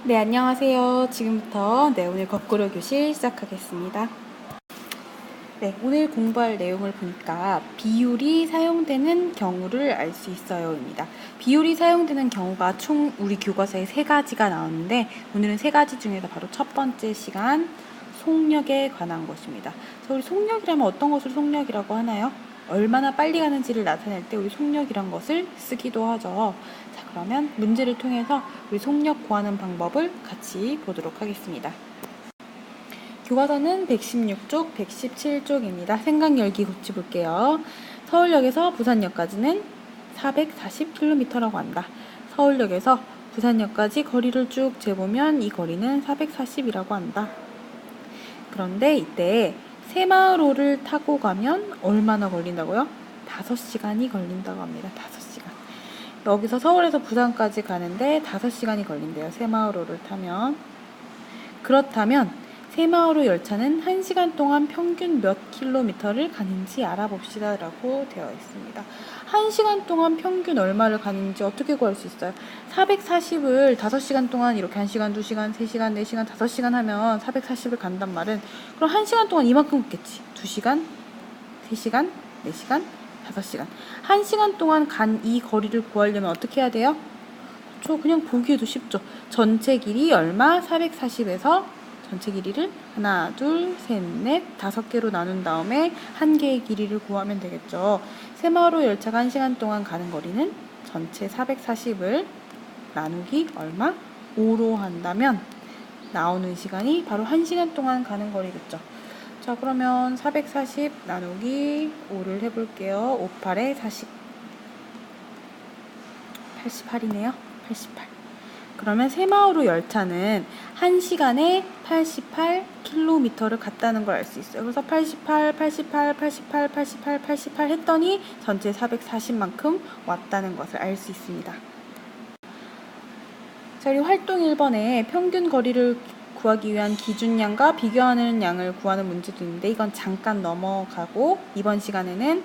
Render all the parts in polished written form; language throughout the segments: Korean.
네, 안녕하세요. 지금부터 오늘 거꾸로 교실 시작하겠습니다. 네, 오늘 공부할 내용을 보니까 비율이 사용되는 경우를 알 수 있어요입니다. 비율이 사용되는 경우가 총 우리 교과서에 3가지가 나오는데 오늘은 3가지 중에서 바로 첫 번째 시간 속력에 관한 것입니다. 그래서 우리 속력이라면 어떤 것을 속력이라고 하나요? 얼마나 빨리 가는지를 나타낼 때 우리 속력이란 것을 쓰기도 하죠. 자, 그러면 문제를 통해서 우리 속력 구하는 방법을 같이 보도록 하겠습니다. 교과서는 116쪽, 117쪽입니다. 생각 열기 고치 볼게요. 서울역에서 부산역까지는 440km라고 한다. 서울역에서 부산역까지 거리를 쭉 재보면 이 거리는 440이라고 한다. 그런데 이때 새마을호를 타고 가면 얼마나 걸린다고요? 5시간이 걸린다고 합니다. 5시간. 여기서 서울에서 부산까지 가는데 5시간이 걸린대요. 새마을호를 타면. 그렇다면 새마을호 열차는 1시간 동안 평균 몇 킬로미터를 가는지 알아봅시다 라고 되어 있습니다. 1시간 동안 평균 얼마를 가는지 어떻게 구할 수 있어요? 440을 5시간 동안 이렇게 1시간, 2시간, 3시간, 4시간, 5시간 하면 440을 간단 말은 그럼 1시간 동안 이만큼 걷겠지. 2시간, 3시간, 4시간, 5시간. 1시간 동안 간 이 거리를 구하려면 어떻게 해야 돼요? 그냥 보기에도 쉽죠. 전체 길이 얼마? 440에서 전체 길이를 하나, 둘, 셋, 넷, 5개로 나눈 다음에 한 개의 길이를 구하면 되겠죠. 새마을호 열차가 1시간 동안 가는 거리는 전체 440을 나누기 얼마? 5로 한다면 나오는 시간이 바로 1시간 동안 가는 거리겠죠. 자, 그러면 440 나누기 5를 해볼게요. 5, 8에 40. 88이네요. 88. 그러면 새마을호 열차는 1시간에 88km를 갔다는 걸 알 수 있어요. 그래서 88, 88, 88, 88, 88 했더니 전체 440만큼 왔다는 것을 알 수 있습니다. 자, 우리 활동 1번에 평균 거리를 구하기 위한 기준량과 비교하는 양을 구하는 문제도 있는데 이건 잠깐 넘어가고 이번 시간에는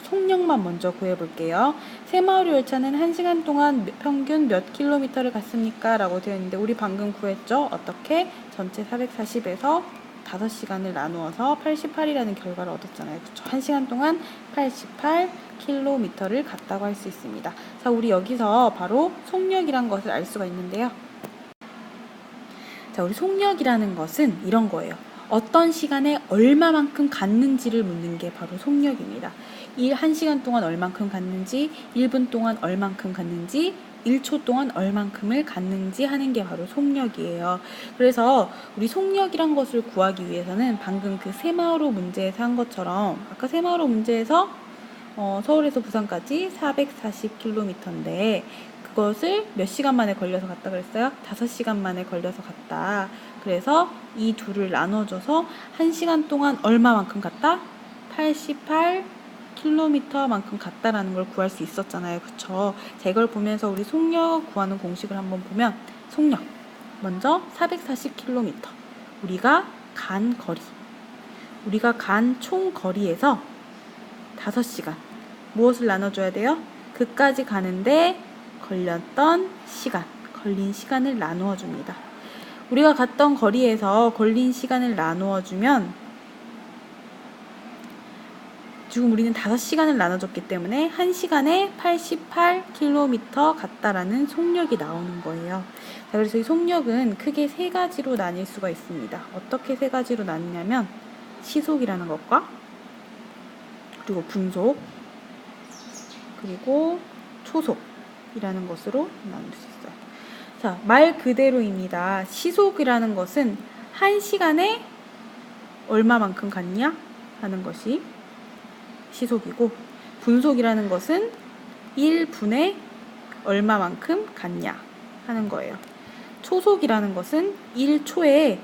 속력만 먼저 구해볼게요. 새마을호 열차는 1시간 동안 평균 몇 킬로미터를 갔습니까? 라고 되어 있는데 우리 방금 구했죠? 어떻게? 전체 440에서 5시간을 나누어서 88이라는 결과를 얻었잖아요. 그렇죠? 1시간 동안 88km를 갔다고 할 수 있습니다. 자, 우리 여기서 바로 속력이란 것을 알 수가 있는데요. 자, 우리 속력이라는 것은 이런 거예요. 어떤 시간에 얼마만큼 갔는지를 묻는 게 바로 속력입니다. 1시간 동안 얼만큼 갔는지, 1분 동안 얼만큼 갔는지, 1초 동안 얼만큼을 갔는지 하는 게 바로 속력이에요. 그래서 우리 속력이란 것을 구하기 위해서는 방금 그 새마을호 문제에서 한 것처럼 아까 새마을호 문제에서 서울에서 부산까지 440km인데 그것을 몇 시간 만에 걸려서 갔다 그랬어요? 5시간 만에 걸려서 갔다. 그래서 이 둘을 나눠줘서 1시간 동안 얼마만큼 갔다? 88km만큼 갔다라는 걸 구할 수 있었잖아요. 그쵸? 자, 이걸 보면서 우리 속력 구하는 공식을 한번 보면 속력. 먼저 440km. 우리가 간 거리. 우리가 간 총 거리에서 5시간. 무엇을 나눠줘야 돼요? 그까지 가는데 걸린 시간을 나누어 줍니다. 우리가 갔던 거리에서 걸린 시간을 나누어 주면 지금 우리는 5시간을 나눠줬기 때문에 1시간에 88km 갔다라는 속력이 나오는 거예요. 자, 그래서 이 속력은 크게 3가지로 나뉠 수가 있습니다. 어떻게 3가지로 나뉘냐면 시속이라는 것과 그리고 분속 그리고 초속이라는 것으로 나눌 수 있어요. 자, 말 그대로입니다. 시속이라는 것은 1시간에 얼마만큼 갔냐 하는 것이 시속이고 분속이라는 것은 1분에 얼마만큼 갔냐 하는 거예요. 초속이라는 것은 1초에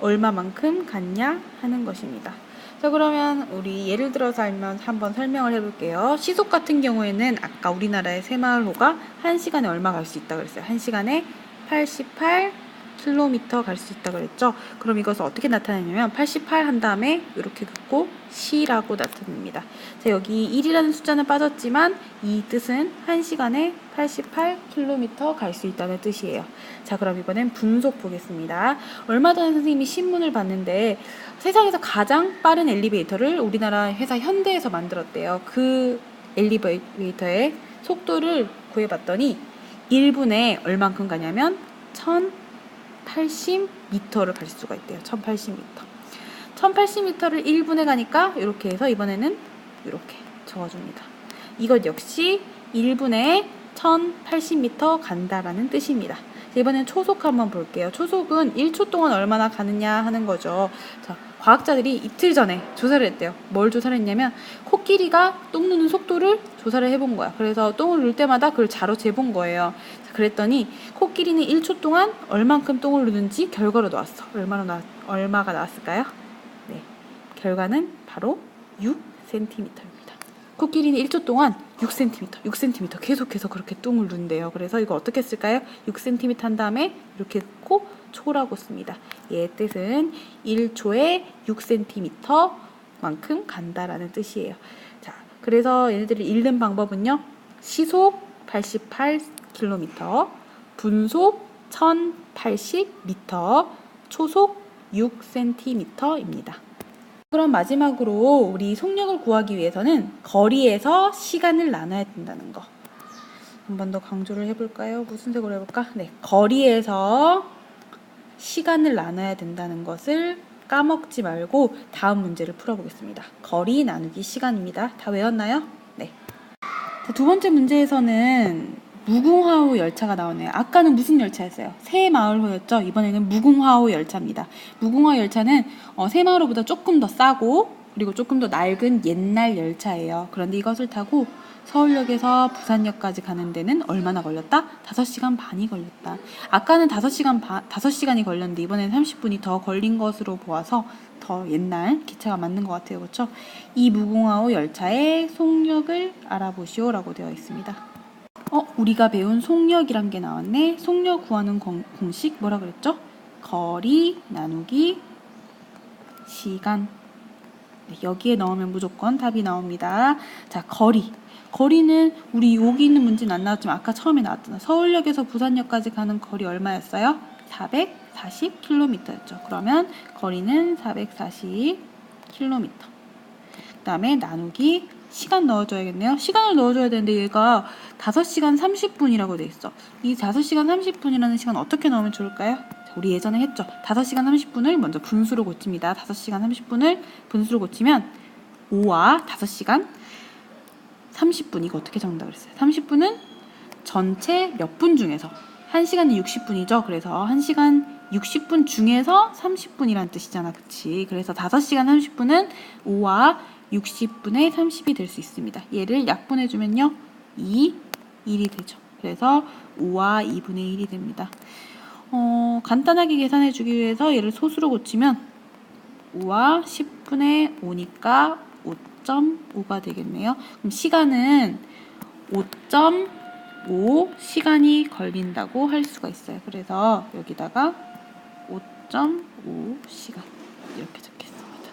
얼마만큼 갔냐 하는 것입니다. 자, 그러면 우리 예를 들어서 한번 설명을 해볼게요. 시속 같은 경우에는 아까 우리나라의 새마을호가 1시간에 얼마 갈 수 있다고 그랬어요. 1시간에 88 킬로미터 갈 수 있다 그랬죠? 그럼 이것을 어떻게 나타내냐면 88 한 다음에 이렇게 긋고 C라고 나타냅니다. 자, 여기 1이라는 숫자는 빠졌지만 이 뜻은 1시간에 88km 갈 수 있다는 뜻이에요. 자, 그럼 이번엔 분속 보겠습니다. 얼마 전에 선생님이 신문을 봤는데 세상에서 가장 빠른 엘리베이터를 우리나라 회사 현대에서 만들었대요. 그 엘리베이터의 속도를 구해봤더니 1분에 얼만큼 가냐면 1080m를 갈 수가 있대요. 1080m. 1080m를 1분에 가니까 이렇게 해서 이번에는 이렇게 적어줍니다. 이것 역시 1분에 1080m 간다라는 뜻입니다. 이번엔 초속 한번 볼게요. 초속은 1초 동안 얼마나 가느냐 하는 거죠. 자, 과학자들이 이틀 전에 조사를 했대요. 뭘 조사를 했냐면 코끼리가 똥 누는 속도를 조사를 해본 거야. 그래서 똥을 눌 때마다 그걸 자로 재본 거예요. 자, 그랬더니 코끼리는 1초 동안 얼만큼 똥을 누는지 결과로 나왔어. 얼마가 나왔을까요? 네, 결과는 바로 6cm입니다. 코끼리는 1초 동안 6cm 계속해서 그렇게 똥을 누는데요. 그래서 이거 어떻게 쓸까요? 6cm 한 다음에 이렇게 긋고 초라고 씁니다. 얘의 뜻은 1초에 6cm만큼 간다라는 뜻이에요. 자, 그래서 얘네들을 읽는 방법은요. 시속 88km, 분속 1080m, 초속 6cm입니다. 그럼 마지막으로 우리 속력을 구하기 위해서는 거리에서 시간을 나눠야 된다는 거. 한 번 더 강조를 해볼까요? 무슨 색으로 해볼까? 네, 거리에서 시간을 나눠야 된다는 것을 까먹지 말고 다음 문제를 풀어보겠습니다. 거리 나누기 시간입니다. 다 외웠나요? 네. 두 번째 문제에서는 무궁화호 열차가 나오네요. 아까는 무슨 열차였어요? 새마을호였죠? 이번에는 무궁화호 열차입니다. 무궁화 열차는 새마을호보다 조금 더 싸고 그리고 조금 더 낡은 옛날 열차예요. 그런데 이것을 타고 서울역에서 부산역까지 가는 데는 얼마나 걸렸다? 5시간 반이 걸렸다. 아까는 5시간이 걸렸는데 이번에는 30분이 더 걸린 것으로 보아서 더 옛날 기차가 맞는 것 같아요. 그렇죠? 이 무궁화호 열차의 속력을 알아보시오라고 되어 있습니다. 우리가 배운 속력이란 게 나왔네. 속력 구하는 공식 뭐라 그랬죠? 거리 나누기 시간. 네, 여기에 넣으면 무조건 답이 나옵니다. 자, 거리는 우리 여기 있는 문제는 안 나왔지만 아까 처음에 나왔잖아. 서울역에서 부산역까지 가는 거리 얼마였어요? 440km였죠. 그러면 거리는 440km. 그 다음에 나누기 시간 넣어줘야겠네요. 시간을 넣어줘야 되는데 얘가 5시간 30분이라고 돼 있어. 이 5시간 30분이라는 시간 어떻게 넣으면 좋을까요? 우리 예전에 했죠. 5시간 30분을 먼저 분수로 고칩니다. 5시간 30분을 분수로 고치면 5와 5시간 30분 이거 어떻게 적는다고 그랬어요? 30분은 전체 몇 분 중에서 1시간은 60분이죠. 그래서 1시간 60분 중에서 30분이란 뜻이잖아. 그치? 그래서 5시간 30분은 5와 60분의 30이 될 수 있습니다. 얘를 약분해주면요. 1이 되죠. 그래서 5와 2분의 1이 됩니다. 간단하게 계산해주기 위해서 얘를 소수로 고치면 5와 10분의 5니까 5.5가 되겠네요. 그럼 시간은 5.5 시간이 걸린다고 할 수가 있어요. 그래서 여기다가 5.5 시간 이렇게 적겠습니다.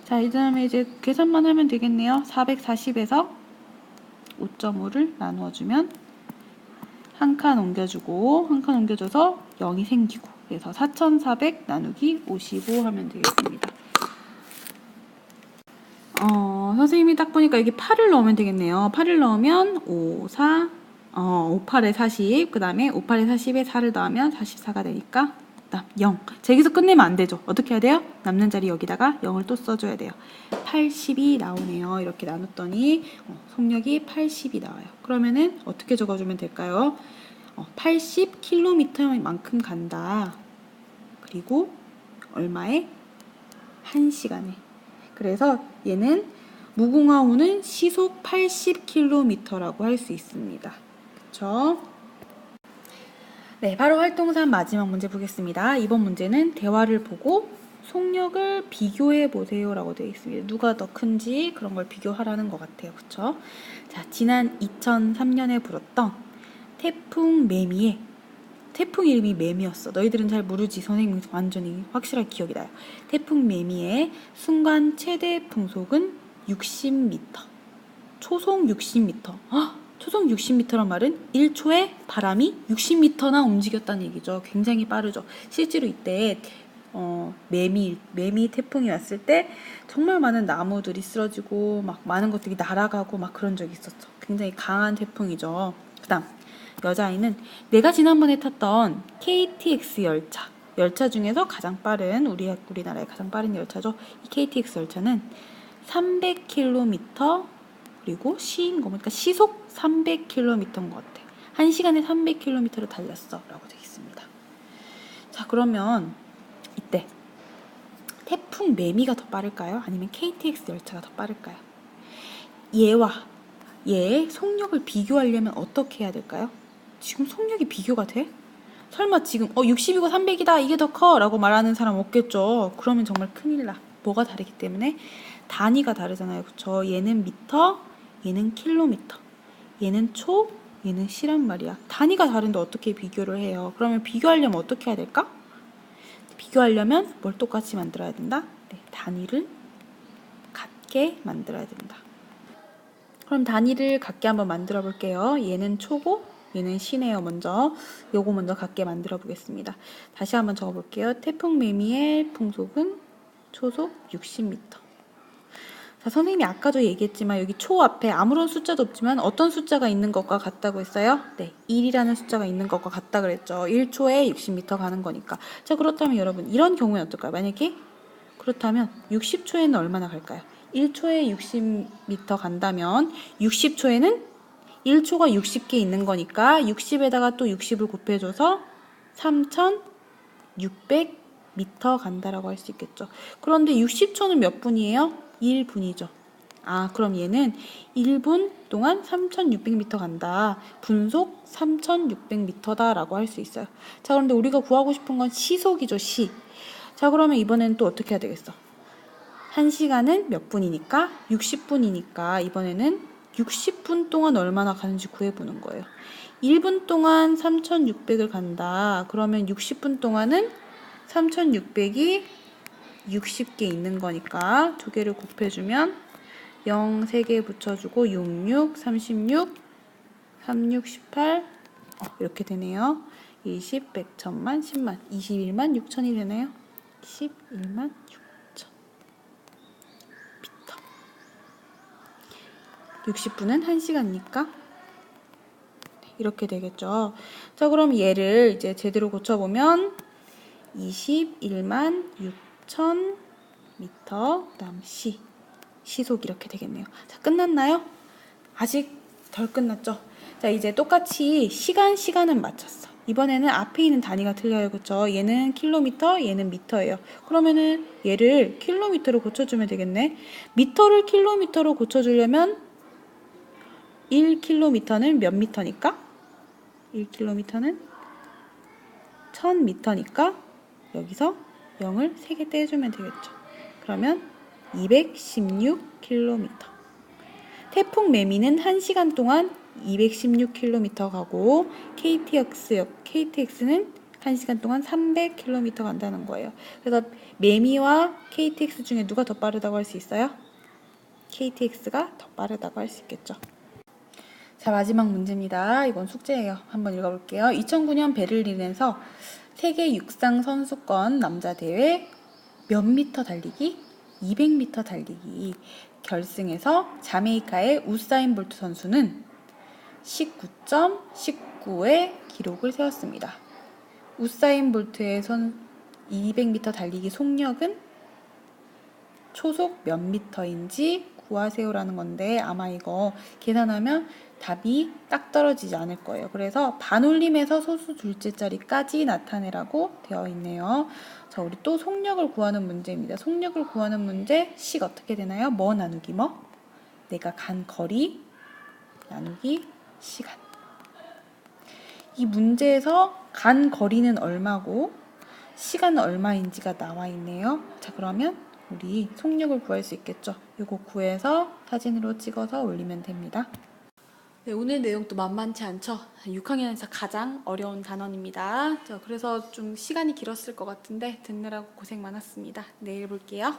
자, 이 다음에 이제 계산만 하면 되겠네요. 440에서 5.5를 나누어주면 한 칸 옮겨주고 한 칸 옮겨줘서 0이 생기고 그래서 4400 나누기 55 하면 되겠습니다. 선생님이 딱 보니까 여기 8을 넣으면 되겠네요. 8을 넣으면 5, 4, 58에 40, 그 다음에 58에 40에 4를 더하면 44가 되니까 0. 자, 여기서 끝내면 안 되죠. 어떻게 해야 돼요? 남는 자리 여기다가 0을 또 써줘야 돼요. 80이 나오네요. 이렇게 나눴더니 속력이 80이 나와요. 그러면은 어떻게 적어주면 될까요? 80km만큼 간다. 그리고 얼마에? 1시간에. 그래서 얘는 무궁화호는 시속 80km라고 할 수 있습니다. 그렇죠? 네, 바로 활동 3 마지막 문제 보겠습니다. 이번 문제는 대화를 보고 속력을 비교해 보세요 라고 되어 있습니다. 누가 더 큰지 그런 걸 비교하라는 것 같아요. 그쵸? 자, 지난 2003년에 불었던 태풍 태풍 이름이 매미였어. 너희들은 잘 모르지. 선생님이 완전히 확실하게 기억이 나요. 태풍 매미의 순간 최대 풍속은 60m. 초속 60m. 초속 60m란 말은 1초에 바람이 60m나 움직였다는 얘기죠. 굉장히 빠르죠. 실제로 이때 매미 태풍이 왔을 때 정말 많은 나무들이 쓰러지고 막 많은 것들이 날아가고 막 그런 적이 있었죠. 굉장히 강한 태풍이죠. 그다음 여자아이는 내가 지난번에 탔던 KTX 열차 중에서 가장 빠른 우리나라의 가장 빠른 열차죠. 이 KTX 열차는 300km 그리고 그러니까 시속 300km인 것 같아. 1시간에 300km를 달렸어 라고 되어 있습니다. 자, 그러면 이때 태풍 매미가 더 빠를까요? 아니면 KTX 열차가 더 빠를까요? 얘와 얘의 속력을 비교하려면 어떻게 해야 될까요? 지금 속력이 비교가 돼? 설마 지금 60이고 300이다 이게 더 커 라고 말하는 사람 없겠죠. 그러면 정말 큰일 나. 뭐가 다르기 때문에 단위가 다르잖아요. 그쵸? 얘는 미터, 얘는 킬로미터, 얘는 초, 얘는 시란 말이야. 단위가 다른데 어떻게 비교를 해요? 그러면 비교하려면 어떻게 해야 될까? 비교하려면 뭘 똑같이 만들어야 된다? 네, 단위를 같게 만들어야 된다. 그럼 단위를 같게 한번 만들어 볼게요. 얘는 초고 얘는 시네요. 요거 먼저 같게 만들어 보겠습니다. 다시 한번 적어 볼게요. 태풍 매미의 풍속은 초속 60m. 자, 선생님이 아까도 얘기했지만 여기 초 앞에 아무런 숫자도 없지만 어떤 숫자가 있는 것과 같다고 했어요? 네, 1이라는 숫자가 있는 것과 같다 그랬죠. 1초에 60m 가는 거니까. 자, 그렇다면 여러분 이런 경우는 어떨까요? 만약에 그렇다면 60초에는 얼마나 갈까요? 1초에 60m 간다면 60초에는 1초가 60개 있는 거니까 60에다가 또 60을 곱해줘서 3600m 간다라고 할 수 있겠죠. 그런데 60초는 몇 분이에요? 1분이죠. 그럼 얘는 1분 동안 3600m 간다. 분속 3600m다 라고 할 수 있어요. 자, 그런데 우리가 구하고 싶은 건 시속이죠, 시. 자, 그러면 이번에는 또 어떻게 해야 되겠어? 1시간은 몇 분이니까? 60분이니까 이번에는 60분 동안 얼마나 가는지 구해보는 거예요. 1분 동안 3600을 간다. 그러면 60분 동안은 3600이 60개 있는 거니까 두 개를 곱해주면 0 3개 붙여주고 66, 36, 36, 18 이렇게 되네요. 20, 100, 1000만, 10만, 21만 6천이 되네요. 21만 6천 미터. 60분은 1시간이니까 이렇게 되겠죠. 자, 그럼 얘를 이제 제대로 고쳐보면 21만 6천 미터 그다음 시속 이렇게 되겠네요. 자, 끝났나요? 아직 덜 끝났죠? 자, 이제 똑같이 시간은 맞췄어. 이번에는 앞에 있는 단위가 틀려요. 그쵸? 얘는 킬로미터, 얘는 미터예요. 그러면은 얘를 킬로미터로 고쳐주면 되겠네. 미터를 킬로미터로 고쳐주려면 1킬로미터는 몇 미터니까? 1킬로미터는 1000미터니까 여기서 0을 3개 떼주면 되겠죠. 그러면 216km. 태풍 매미는 1시간 동안 216km 가고 KTX는 1시간 동안 300km 간다는 거예요. 그래서 매미와 KTX 중에 누가 더 빠르다고 할 수 있어요? KTX가 더 빠르다고 할 수 있겠죠. 자, 마지막 문제입니다. 이건 숙제예요. 한번 읽어볼게요. 2009년 베를린에서 세계 육상 선수권 남자 대회 몇 미터 달리기? 200m 달리기 결승에서 자메이카의 우사인 볼트 선수는 19.19의 기록을 세웠습니다. 우사인 볼트의 200m 달리기 속력은 초속 몇 미터인지 구하세요라는 건데 아마 이거 계산하면 답이 딱 떨어지지 않을 거예요. 그래서 반올림에서 소수 둘째 자리까지 나타내라고 되어 있네요. 자, 우리 또 속력을 구하는 문제입니다. 속력을 구하는 문제 식 어떻게 되나요? 뭐 나누기 뭐? 내가 간 거리 나누기 시간. 이 문제에서 간 거리는 얼마고 시간은 얼마인지가 나와 있네요. 자, 그러면 우리 속력을 구할 수 있겠죠. 이거 구해서 사진으로 찍어서 올리면 됩니다. 네, 오늘 내용도 만만치 않죠? 6학년에서 가장 어려운 단원입니다. 그래서 좀 시간이 길었을 것 같은데 듣느라고 고생 많았습니다. 내일 볼게요.